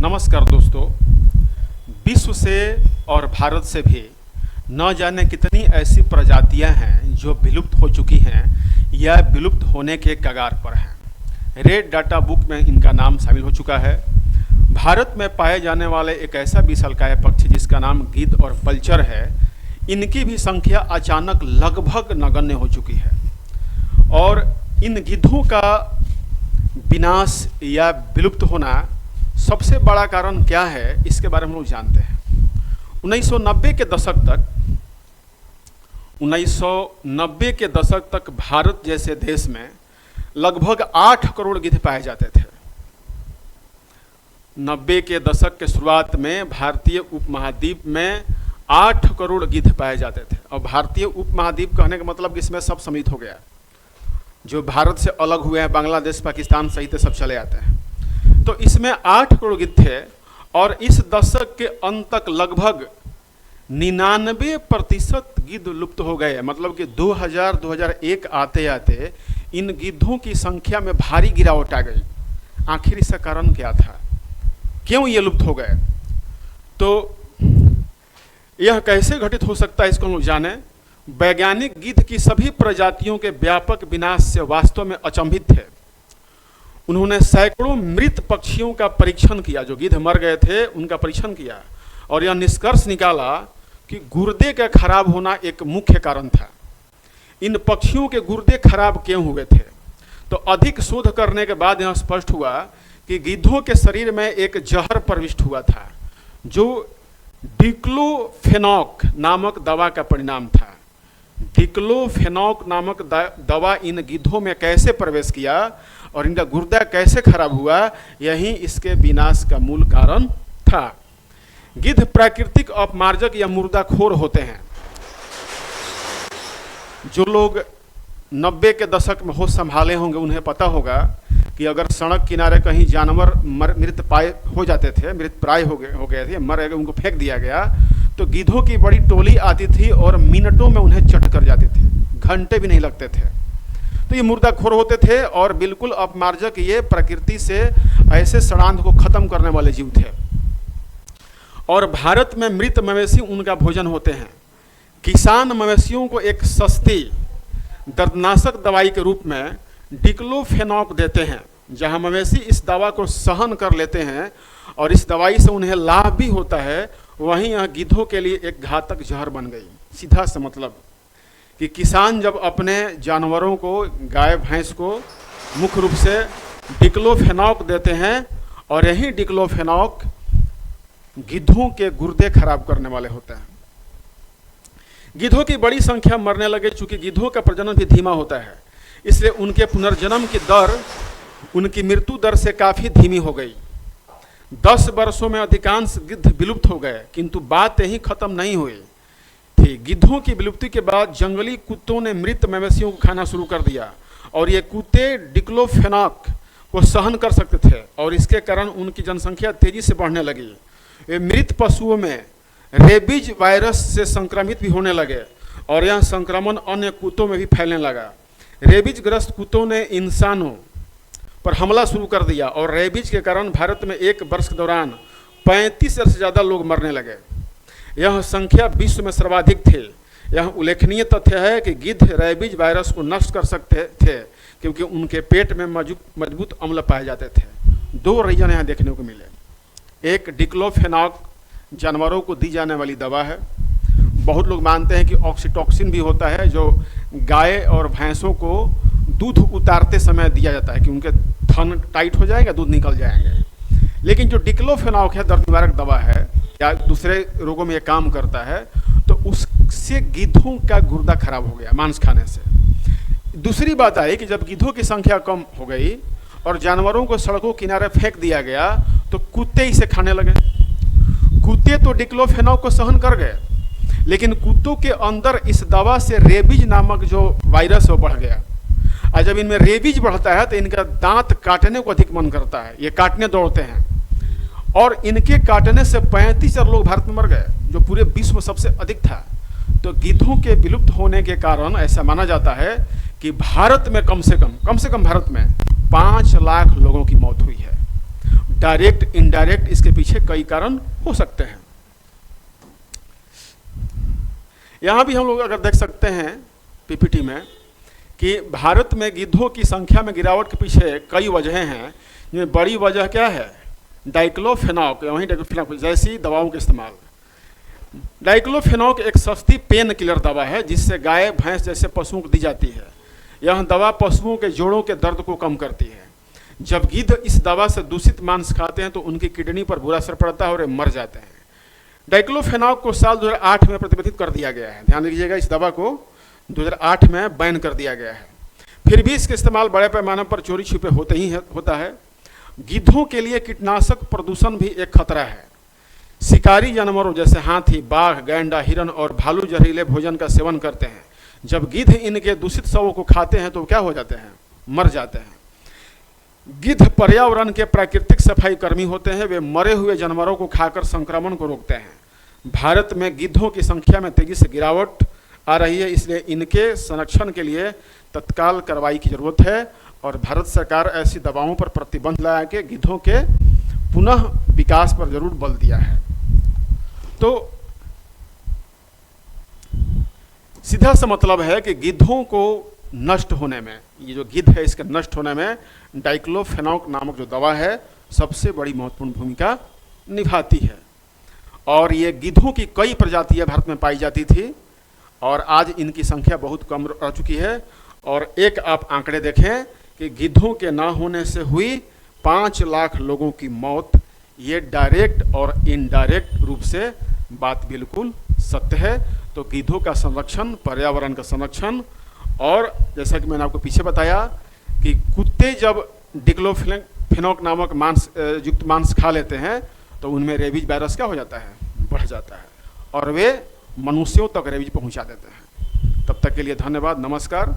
नमस्कार दोस्तों। विश्व से और भारत से भी न जाने कितनी ऐसी प्रजातियां हैं जो विलुप्त हो चुकी हैं या विलुप्त होने के कगार पर हैं। रेड डाटा बुक में इनका नाम शामिल हो चुका है। भारत में पाए जाने वाले एक ऐसा विशालकाय पक्षी जिसका नाम गिद्ध और पलचर है, इनकी भी संख्या अचानक लगभग नगण्य हो चुकी है। और इन गिद्धों का विनाश या विलुप्त होना सबसे बड़ा कारण क्या है, इसके बारे में हम लोग जानते हैं। 1990 के दशक तक भारत जैसे देश में लगभग 8 करोड़ गिद्ध पाए जाते थे। 90 के दशक के शुरुआत में भारतीय उपमहाद्वीप में 8 करोड़ गिद्ध पाए जाते थे। और भारतीय उपमहाद्वीप कहने का मतलब कि इसमें सब सम्मिलित हो गया। जो भारत से अलग हुए हैं, बांग्लादेश, पाकिस्तान सहित सब चले आते हैं। तो इसमें 8 करोड़ गिद्ध थे और इस दशक के अंत तक लगभग 99% गिद्ध लुप्त हो गए। मतलब कि 2001 आते आते इन गिद्धों की संख्या में भारी गिरावट आ गई। आखिर इसका कारण क्या था, क्यों ये लुप्त हो गए? तो यह कैसे घटित हो सकता है, इसको हम लोग जाने। वैज्ञानिक गिद्ध की सभी प्रजातियों के व्यापक विनाश से वास्तव में अचंभित थे। उन्होंने सैकड़ों मृत पक्षियों का परीक्षण किया, जो गिद्ध मर गए थे उनका परीक्षण किया और यह निष्कर्ष निकाला कि गुर्दे का खराब होना एक मुख्य कारण था। इन पक्षियों के गुर्दे खराब क्यों हुए थे? तो अधिक शोध करने के बाद यह स्पष्ट हुआ कि गिद्धों के शरीर में एक जहर प्रविष्ट हुआ था, जो डिक्लोफेनाक नामक दवा का परिणाम था। डिक्लोफेनाक नामक दवा इन गिद्धों में कैसे प्रवेश किया और इनका गुर्दा कैसे खराब हुआ, यही इसके विनाश का मूल कारण था। गिद्ध प्राकृतिक अपमार्जक या मुर्दाखोर होते हैं। जो लोग 90 के दशक में होश संभाले होंगे उन्हें पता होगा कि अगर सड़क किनारे कहीं जानवर मृत प्राय हो गए थे, मर गए, उनको फेंक दिया गया, तो गिद्धों की बड़ी टोली आती थी और मिनटों में उन्हें चट कर जाते थे, घंटे भी नहीं लगते थे। तो ये मुर्दाखोर होते थे और बिल्कुल अपमार्जक, ये प्रकृति से ऐसे षड्यंत्र को खत्म करने वाले जीव थे। और भारत में मृत मवेशी उनका भोजन होते हैं। किसान मवेशियों को एक सस्ती दर्दनाशक दवाई के रूप में डिक्लोफेनाक देते हैं। जहां मवेशी इस दवा को सहन कर लेते हैं और इस दवाई से उन्हें लाभ भी होता है, वहीं यह गिद्धों के लिए एक घातक जहर बन गई। सीधा सा मतलब कि किसान जब अपने जानवरों को, गाय भैंस को मुख्य रूप से डिक्लोफेनाक देते हैं और यही डिक्लोफेनाक गिद्धों के गुर्दे खराब करने वाले होते हैं। गिद्धों की बड़ी संख्या मरने लगे। चूंकि गिद्धों का प्रजनन भी धीमा होता है, इसलिए उनके पुनर्जन्म की दर उनकी मृत्यु दर से काफ़ी धीमी हो गई। 10 वर्षों में अधिकांश गिद्ध विलुप्त हो गए, किंतु बात यही खत्म नहीं हुई थी। गिद्धों की विलुप्ति के बाद जंगली कुत्तों ने मृत मवेशियों को खाना शुरू कर दिया और ये कुत्ते डिक्लोफेनाक को सहन कर सकते थे और इसके कारण उनकी जनसंख्या तेजी से बढ़ने लगी। ये मृत पशुओं में रेबीज वायरस से संक्रमित भी होने लगे और यह संक्रमण अन्य कुत्तों में भी फैलने लगा। रेबीज ग्रस्त कुत्तों ने इंसानों पर हमला शुरू कर दिया और रेबीज के कारण भारत में एक वर्ष के दौरान 35 से ज़्यादा लोग मरने लगे। यह संख्या विश्व में सर्वाधिक थी। यह उल्लेखनीय तथ्य है कि गिद्ध रेबीज वायरस को नष्ट कर सकते थे क्योंकि उनके पेट में मजबूत अम्ल पाए जाते थे। 2 रीजन यहाँ देखने को मिले। एक, डिक्लोफेनाक जानवरों को दी जाने वाली दवा है। बहुत लोग मानते हैं कि ऑक्सीटॉक्सिन भी होता है, जो गाय और भैंसों को दूध उतारते समय दिया जाता है कि उनके थन टाइट हो जाएगा, दूध निकल जाएंगे। लेकिन जो डिक्लोफेनाक है, दर्द निवारक दवा है या दूसरे रोगों में ये काम करता है, तो उससे गिद्धों का गुर्दा खराब हो गया मांस खाने से। दूसरी बात आई कि जब गिद्धों की संख्या कम हो गई और जानवरों को सड़कों किनारे फेंक दिया गया, तो कुत्ते इसे खाने लगे। कुत्ते तो डिक्लोफेनाक को सहन कर गए, लेकिन कुत्तों के अंदर इस दवा से रेबीज नामक जो वायरस वो बढ़ गया। और जब इनमें रेबीज बढ़ता है तो इनका दांत काटने को अधिक मन करता है, ये काटने दौड़ते हैं और इनके काटने से 35 लोग भारत में मर गए, जो पूरे विश्व में सबसे अधिक था। तो गिद्धों के विलुप्त होने के कारण ऐसा माना जाता है कि भारत में कम से कम भारत में 5 लाख लोगों की मौत हुई है। डायरेक्ट इनडायरेक्ट इसके पीछे कई कारण हो सकते हैं। यहाँ भी हम लोग अगर देख सकते हैं पीपीटी में कि भारत में गिद्धों की संख्या में गिरावट के पीछे कई वजहें हैं, जिनमें बड़ी वजह क्या है, डाइक्लोफेनाक, वहीं डाइक्लोफेनाक जैसी दवाओं का इस्तेमाल। डाइक्लोफेनाक एक सस्ती पेन किलर दवा है जिससे गाय भैंस जैसे पशुओं को दी जाती है। यह दवा पशुओं के जोड़ों के दर्द को कम करती है। जब गिद्ध इस दवा से दूषित मांस खाते हैं तो उनकी किडनी पर बुरा असर पड़ता है और वे मर जाते हैं। डाइक्लोफेनाक को साल 2008 में प्रतिबंधित कर दिया गया है। ध्यान दीजिएगा, इस दवा को 2008 में बैन कर दिया गया है। फिर भी इसका इस्तेमाल बड़े पैमाने पर चोरी छुपे होता है। गिद्धों के लिए कीटनाशक प्रदूषण भी एक खतरा है। शिकारी जानवरों जैसे हाथी, बाघ, गैंडा, हिरन और भालू जहरीले भोजन का सेवन करते हैं। जब गिद्ध इनके दूषित शवों को खाते हैं तो क्या हो जाते हैं, मर जाते हैं। गिद्ध पर्यावरण के प्राकृतिक सफाई कर्मी होते हैं। वे मरे हुए जानवरों को खाकर संक्रमण को रोकते हैं। भारत में गिद्धों की संख्या में तेजी से गिरावट आ रही है, इसलिए इनके संरक्षण के लिए तत्काल कार्रवाई की जरूरत है और भारत सरकार ऐसी दवाओं पर प्रतिबंध लगा के गिद्धों के पुनः विकास पर जरूर बल दिया है। तो सीधा सा मतलब है कि गिद्धों को नष्ट होने में, ये जो गिद्ध है इसके नष्ट होने में डाइक्लोफेनाक नामक जो दवा है सबसे बड़ी महत्वपूर्ण भूमिका निभाती है। और ये गिद्धों की कई प्रजातियां भारत में पाई जाती थी और आज इनकी संख्या बहुत कम रह चुकी है। और एक आप आंकड़े देखें कि गिद्धों के ना होने से हुई 5 लाख लोगों की मौत, ये डायरेक्ट और इनडायरेक्ट रूप से बात बिल्कुल सत्य है। तो गिद्धों का संरक्षण, पर्यावरण का संरक्षण, और जैसा कि मैंने आपको पीछे बताया कि कुत्ते जब डिक्लोफेनाक नामक मांस युक्त मांस खा लेते हैं तो उनमें रेबीज वायरस क्या हो जाता है, बढ़ जाता है और वे मनुष्यों तक रेबीज पहुंचा देते हैं। तब तक के लिए धन्यवाद, नमस्कार।